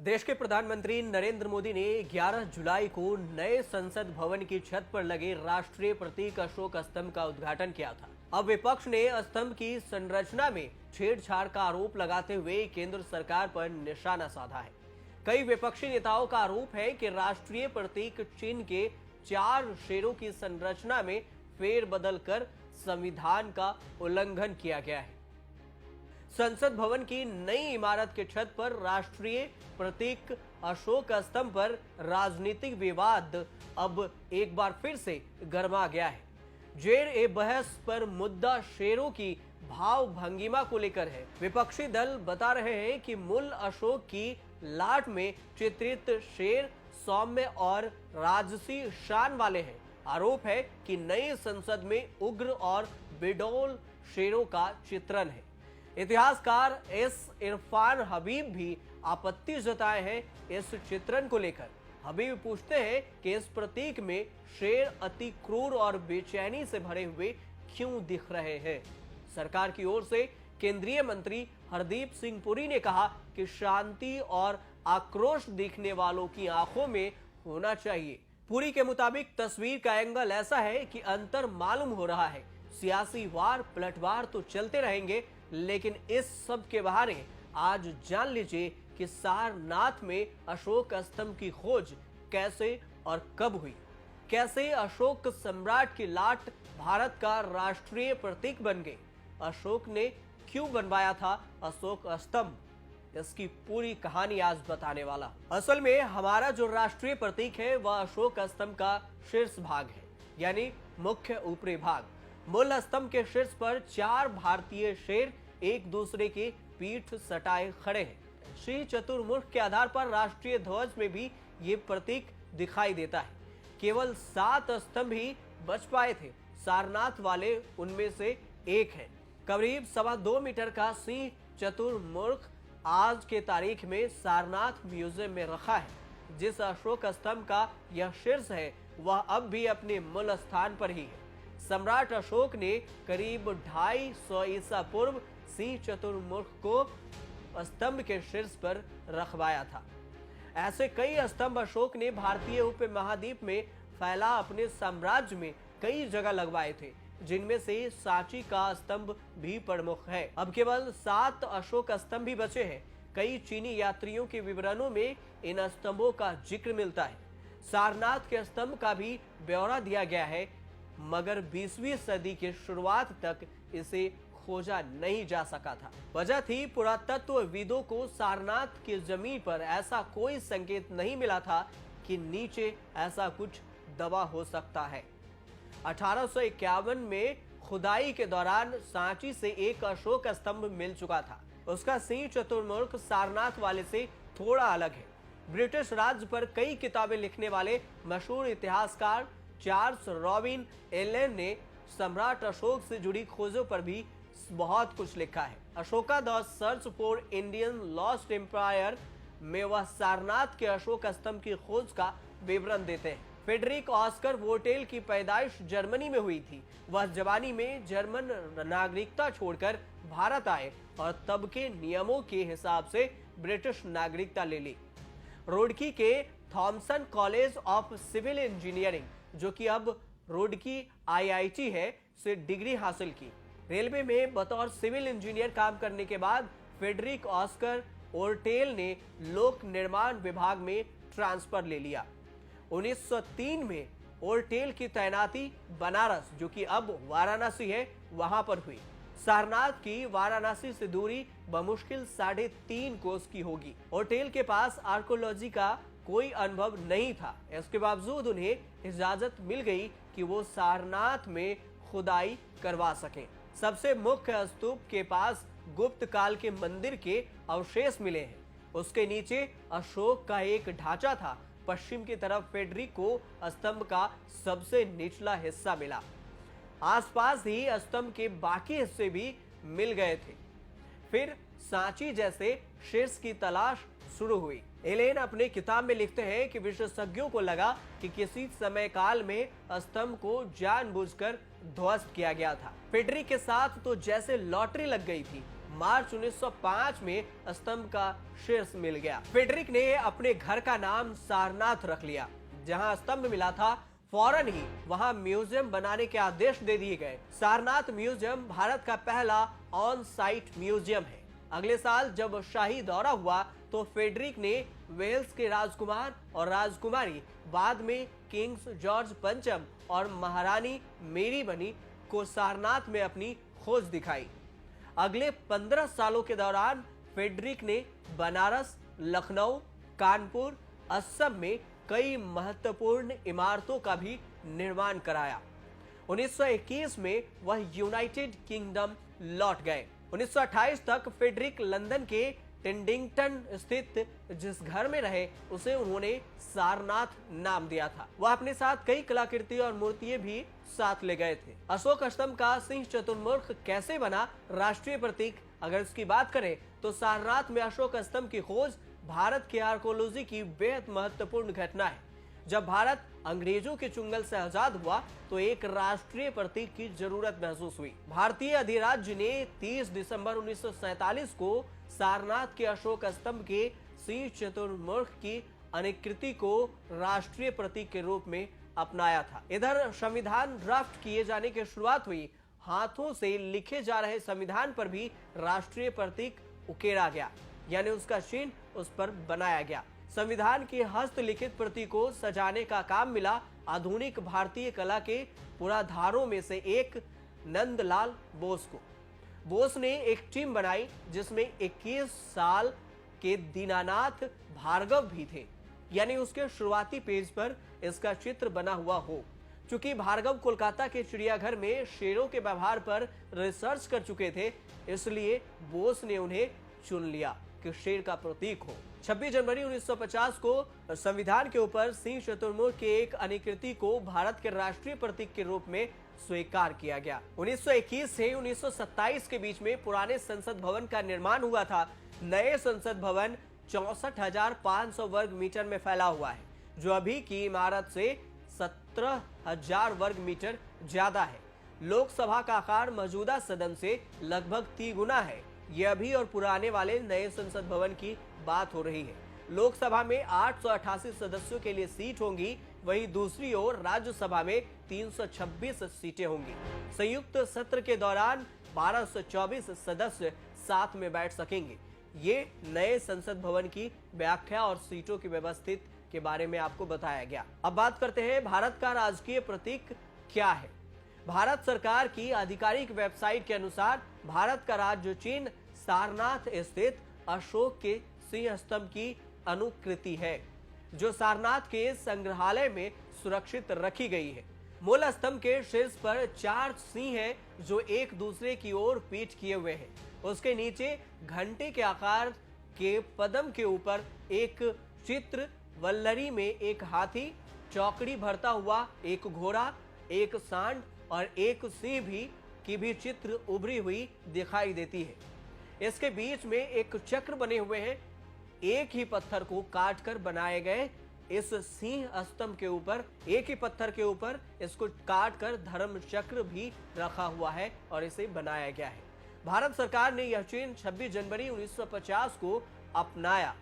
देश के प्रधानमंत्री नरेंद्र मोदी ने 11 जुलाई को नए संसद भवन की छत पर लगे राष्ट्रीय प्रतीक अशोक स्तंभ का उद्घाटन किया था। अब विपक्ष ने स्तंभ की संरचना में छेड़छाड़ का आरोप लगाते हुए केंद्र सरकार पर निशाना साधा है। कई विपक्षी नेताओं का आरोप है कि राष्ट्रीय प्रतीक चिन्ह के 4 शेरों की संरचना में फेरबदल कर संविधान का उल्लंघन किया गया है। संसद भवन की नई इमारत की छत पर राष्ट्रीय प्रतीक अशोक स्तंभ पर राजनीतिक विवाद अब एक बार फिर से गर्मा गया है। जेर ए बहस पर मुद्दा शेरों की भाव भंगिमा को लेकर है। विपक्षी दल बता रहे हैं कि मूल अशोक की लाट में चित्रित शेर सौम्य और राजसी शान वाले हैं। आरोप है कि नई संसद में उग्र और बिडौल शेरों का चित्रण है। इतिहासकार एस इरफान हबीब भी आपत्ति जताए हैं इस चित्रण को लेकर। हबीब पूछते हैं कि इस प्रतीक में शेर अति क्रूर और बेचैनी से भरे हुए क्यों दिख रहे हैं। सरकार की ओर से केंद्रीय मंत्री हरदीप सिंह पुरी ने कहा कि शांति और आक्रोश दिखने वालों की आंखों में होना चाहिए। पुरी के मुताबिक तस्वीर का एंगल ऐसा है कि अंतर मालूम हो रहा है। सियासी वार पलटवार तो चलते रहेंगे, लेकिन इस सब के बहाने आज जान लीजिए कि सारनाथ में अशोक स्तंभ की खोज कैसे और कब हुई। कैसे अशोक सम्राट की लाट भारत का राष्ट्रीय प्रतीक बन गई। अशोक ने क्यों बनवाया था अशोक स्तंभ, इसकी पूरी कहानी आज बताने वाला। असल में हमारा जो राष्ट्रीय प्रतीक है वह अशोक स्तंभ का शीर्ष भाग है, यानी मुख्य ऊपरी भाग। मूल स्तंभ के शीर्ष पर 4 भारतीय शेर एक दूसरे के पीठ सटाए खड़े हैं। श्री चतुर्मुख के आधार पर राष्ट्रीय ध्वज में भी ये प्रतीक दिखाई देता है। केवल 7 स्तंभ ही बच पाए थे। सारनाथ वाले उनमें से एक है। करीब 2.25 मीटर का सिंह चतुर्मुख आज के तारीख में सारनाथ म्यूजियम में रखा है। जिस अशोक स्तंभ का यह शीर्ष है वह अब भी अपने मूल स्थान पर ही है। सम्राट अशोक ने करीब 250 ईसा पूर्व सिंह चतुर्मुख को स्तंभ के शीर्ष पर रखवाया था। ऐसे कई स्तंभ अशोक ने भारतीय उपमहाद्वीप में फैला अपने साम्राज्य में कई जगह लगवाए थे, जिनमें से सांची का स्तंभ भी प्रमुख है। अब केवल 7 अशोक स्तंभ ही बचे हैं। कई चीनी यात्रियों के विवरणों में इन स्तंभों का जिक्र मिलता है। सारनाथ के स्तंभ का भी ब्यौरा दिया गया है, मगर 20वीं सदी की शुरुआत तक इसे खोजा नहीं जा सका था। वजह थी पुरातत्वविदों को सारनाथ की जमीन पर ऐसा कोई संकेत नहीं मिला था कि नीचे ऐसा कुछ दबा हो सकता है। 1851 में खुदाई के दौरान सांची से एक अशोक स्तंभ मिल चुका था। उसका सिंह चतुर्मुख सारनाथ वाले से थोड़ा अलग है। ब्रिटिश राज पर कई किताबें लिखने वाले मशहूर इतिहासकार चार्ल्स रॉबिन एलन ने सम्राट अशोक से जुड़ी खोजों पर भी बहुत कुछ लिखा है। Ashoka the search for Indian lost empire में वह सारनाथ के अशोक स्तंभ की खोज का विवरण देते हैं। फ्रेडरिक ऑस्कर वोटेल की पैदाइश जर्मनी में हुई थी। वह जवानी में जर्मन नागरिकता छोड़कर भारत आए और तब के नियमों के हिसाब से ब्रिटिश नागरिकता ले ली। रुड़की के Thomson college of civil engineering, जो कि अब रुड़की IIT है, से डिग्री हासिल की। रेलवे में बतौर सिविल इंजीनियर काम करने के बाद फ्रेडरिक ऑस्कर ओर्टेल ने लोक निर्माण विभाग में ट्रांसफर ले लिया। 1903 में ओर्टेल की तैनाती बनारस, जो कि अब वाराणसी है, वहां पर हुई। सारनाथ की वाराणसी से दूरी बमुश्किल 3.5 कोस की होगी। ओर्टेल के पास आर्कोलॉजी का कोई अनुभव नहीं था। इसके बावजूद उन्हें इजाजत मिल गई कि वो सारनाथ में खुदाई करवा सकें। सबसे मुख्य स्तूप के पास गुप्त काल के मंदिर के अवशेष मिले हैं। उसके नीचे अशोक का एक ढांचा था। पश्चिम की तरफ फ्रेडरिक को स्तंभ का सबसे निचला हिस्सा मिला। आसपास ही स्तंभ के बाकी हिस्से भी मिल गए थे। फिर सांची जैसे शीर्ष की तलाश शुरू हुई। एलेन अपने किताब में लिखते हैं कि विशेषज्ञों को लगा कि किसी समय काल में स्तंभ को जानबूझकर ध्वस्त किया गया था। फ्रेडरिक के साथ तो जैसे लॉटरी लग गई थी। मार्च 1905 में स्तंभ का शीर्ष मिल गया। फ्रेडरिक ने अपने घर का नाम सारनाथ रख लिया। जहां स्तंभ मिला था, फौरन ही वहां म्यूजियम बनाने के आदेश दे दिए गए। सारनाथ म्यूजियम भारत का पहला ऑन साइट म्यूजियम है। अगले साल जब शाही दौरा हुआ तो फ्रेडरिक ने वेल्स के राजकुमार और राजकुमारी, बाद में किंग्स जॉर्ज पंचम और महारानी मेरी बनी, को सारनाथ में अपनी खोज दिखाई। अगले 15 सालों के दौरान फ्रेडरिक ने बनारस, लखनऊ, कानपुर, असम में कई महत्वपूर्ण इमारतों का भी निर्माण कराया। 1921 में वह यूनाइटेड किंगडम लौट गए। 1928 तक फ्रेडरिक लंदन के टेंडिंगटन स्थित जिस घर में रहे, उसे उन्होंने सारनाथ नाम दिया था। वह अपने साथ कई कलाकृति और मूर्तियां भी साथ ले गए थे। अशोक स्तंभ का सिंह चतुर्मुख कैसे बना राष्ट्रीय प्रतीक, अगर इसकी बात करें तो सारनाथ में अशोक स्तंभ की खोज भारत की आर्कोलॉजी की बेहद महत्वपूर्ण घटना है। जब भारत अंग्रेजों के चुंगल से आजाद हुआ तो एक राष्ट्रीय प्रतीक की जरूरत महसूस हुई। भारतीय अधिराज्य ने 30 दिसंबर 1947 को सारनाथ के अशोक स्तंभ के सिंह चतुर्मुख की अनुकृति को राष्ट्रीय प्रतीक के रूप में अपनाया था। इधर संविधान ड्राफ्ट किए जाने की शुरुआत हुई। हाथों से लिखे जा रहे संविधान पर भी राष्ट्रीय प्रतीक उकेरा गया, यानी उसका चिन्ह उस पर बनाया गया। संविधान की हस्तलिखित प्रति को सजाने का काम मिला आधुनिक भारतीय कला के पुराधारों में से एक नंदलाल बोस को। बोस ने एक टीम बनाई जिसमें 21 साल के दीनानाथ भार्गव भी थे, यानी उसके शुरुआती पेज पर इसका चित्र बना हुआ हो। चूंकि भार्गव कोलकाता के चिड़ियाघर में शेरों के व्यवहार पर रिसर्च कर चुके थे, इसलिए बोस ने उन्हें चुन लिया कि शेर का प्रतीक हो। 26 जनवरी 1950 को संविधान के ऊपर सिंह चतुर्मुख के एक अनुकृति को भारत के राष्ट्रीय प्रतीक के रूप में स्वीकार किया गया। 1921 से 1927 के बीच में पुराने संसद भवन का निर्माण हुआ था। नए संसद भवन 64,500 वर्ग मीटर में फैला हुआ है, जो अभी की इमारत से 17,000 वर्ग मीटर ज्यादा है। लोकसभा का आकार मौजूदा सदन से लगभग 3 गुना है। यह अभी और पुराने वाले नए संसद भवन की बात हो रही है। लोकसभा में 888 सदस्यों के लिए सीट होंगी, वहीं दूसरी ओर राज्यसभा में 326 सीटें होंगी। संयुक्त सत्र के दौरान 1224 सदस्य साथ में बैठ सकेंगे। ये नए संसद भवन की व्याख्या और सीटों की व्यवस्थित के बारे में आपको बताया गया। अब बात करते हैं भारत का राजकीय प्रतीक क्या है। भारत सरकार की आधिकारिक वेबसाइट के अनुसार भारत का राज्य चिन्ह सारनाथ स्थित अशोक के सिंह स्तंभ की अनुकृति है, जो सारनाथ के संग्रहालय में सुरक्षित रखी गई है। मूल स्तंभ के शीर्ष पर 4 सिंह हैं, जो एक दूसरे की ओर पीठ किए हुए हैं। उसके नीचे घंटे के आकार के पद्म के ऊपर एक चित्र, वल्लरी में एक हाथी, चौकड़ी भरता हुआ एक घोड़ा, एक सांड और एक सिंह की भी चित्र उभरी हुई दिखाई देती है। इसके बीच में एक चक्र बने हुए हैं। एक ही पत्थर को काटकर बनाए गए इस सिंह स्तंभ के ऊपर, एक ही पत्थर के ऊपर इसको काटकर धर्म चक्र भी रखा हुआ है और इसे बनाया गया है। भारत सरकार ने यह चिन्ह 26 जनवरी 1950 को अपनाया।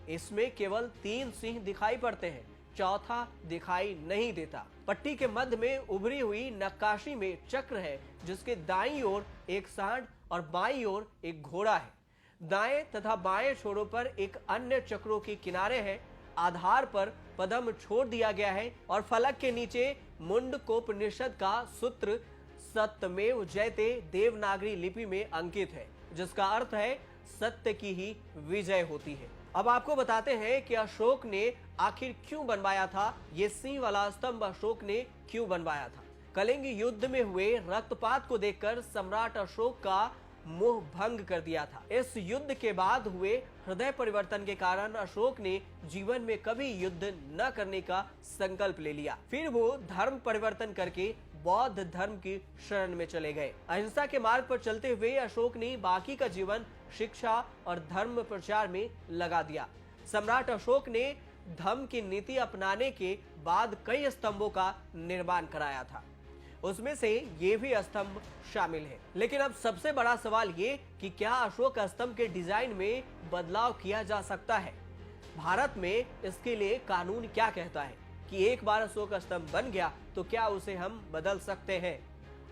इसमें केवल 3 सिंह दिखाई पड़ते हैं, चौथा दिखाई नहीं देता। पट्टी के मध्य में उभरी हुई नक्काशी में चक्र है, जिसके दाईं ओर एक सांड और बाईं ओर एक घोड़ा है। दाएं तथा बाएं छोरों पर एक अन्य चक्रों के किनारे हैं। आधार पर पद्म छोड़ दिया गया है और फलक के नीचे मुंडकोपनिषद का सूत्र सत्यमेव जयते देवनागरी लिपि में अंकित है, जिसका अर्थ है सत्य की ही विजय होती है। अब आपको बताते हैं कि अशोक ने आखिर क्यों बनवाया था। ये सिंह वाला स्तंभ अशोक ने क्यों बनवाया था। कलिंग युद्ध में हुए रक्तपात को देखकर सम्राट अशोक का मोह भंग कर दिया था। इस युद्ध के बाद हुए हृदय परिवर्तन के कारण अशोक ने जीवन में कभी युद्ध न करने का संकल्प ले लिया। फिर वो धर्म परिवर्तन करके बौद्ध धर्म की शरण में चले गए। अहिंसा के मार्ग पर चलते हुए अशोक ने बाकी का जीवन शिक्षा और धर्म प्रचार में लगा दिया। सम्राट अशोक ने धम्म की नीति अपनाने के बाद कई स्तंभों का निर्माण कराया था। उसमें से ये भी स्तंभ शामिल है। लेकिन अब सबसे बड़ा सवाल ये कि क्या अशोक स्तंभ के डिजाइन में बदलाव किया जा सकता है? भारत में इसके लिए कानून क्या कहता है कि एक बार अशोक स्तंभ बन गया तो क्या उसे हम बदल सकते हैं?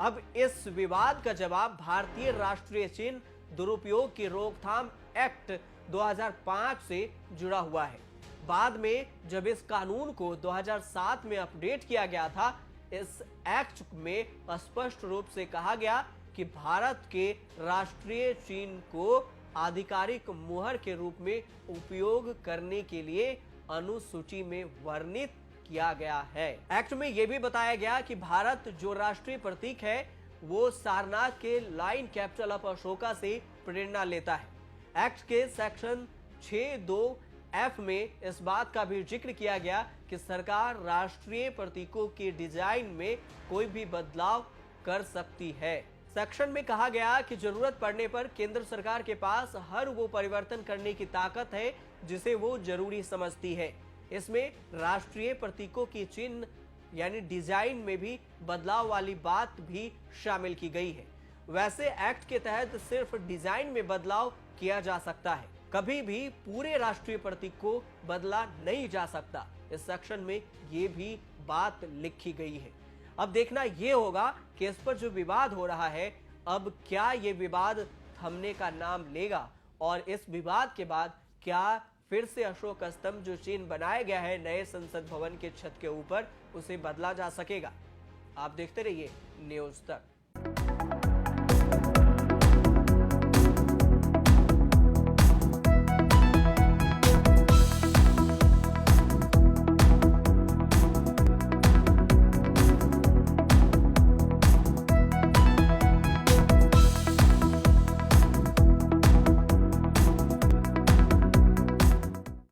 अब इस विवाद का जवाब भारतीय राष्ट्रीय चिन्ह दुरुपयोग की रोकथाम एक्ट 2005 से जुड़ा हुआ है। बाद में जब इस कानून को 2007 में अपडेट किया गया था, इस एक्ट में स्पष्ट रूप से कहा गया कि भारत के राष्ट्रीय चिन्ह को आधिकारिक मुहर के रूप में उपयोग करने के लिए अनुसूची में वर्णित किया गया है। एक्ट में यह भी बताया गया कि भारत जो राष्ट्रीय प्रतीक है वो सारनाथ के लाइन कैपिटल ऑफ अशोका से प्रेरणा लेता है। एक्ट के सेक्शन 6(2)(f) में इस बात का भी जिक्र किया गया कि सरकार राष्ट्रीय प्रतीकों के डिजाइन में कोई भी बदलाव कर सकती है। सेक्शन में कहा गया कि जरूरत पड़ने पर केंद्र सरकार के पास हर वो परिवर्तन करने की ताकत है जिसे वो जरूरी समझती है। इसमें राष्ट्रीय प्रतीकों की चिन्ह यानी डिजाइन में भी बदलाव वाली बात भी शामिल की गई है। वैसे एक्ट के तहत सिर्फ डिजाइन में बदलाव किया जा सकता है, कभी भी पूरे राष्ट्रीय प्रतीक को बदला नहीं जा सकता। इस सेक्शन में ये भी बात लिखी गई है। अब देखना यह होगा कि इस पर जो विवाद हो रहा है, अब क्या ये विवाद थमने का नाम लेगा और इस विवाद के बाद क्या फिर से अशोक स्तंभ जो चिन्ह बनाया गया है नए संसद भवन के छत के ऊपर, उसे बदला जा सकेगा? आप देखते रहिए न्यूज़ तक।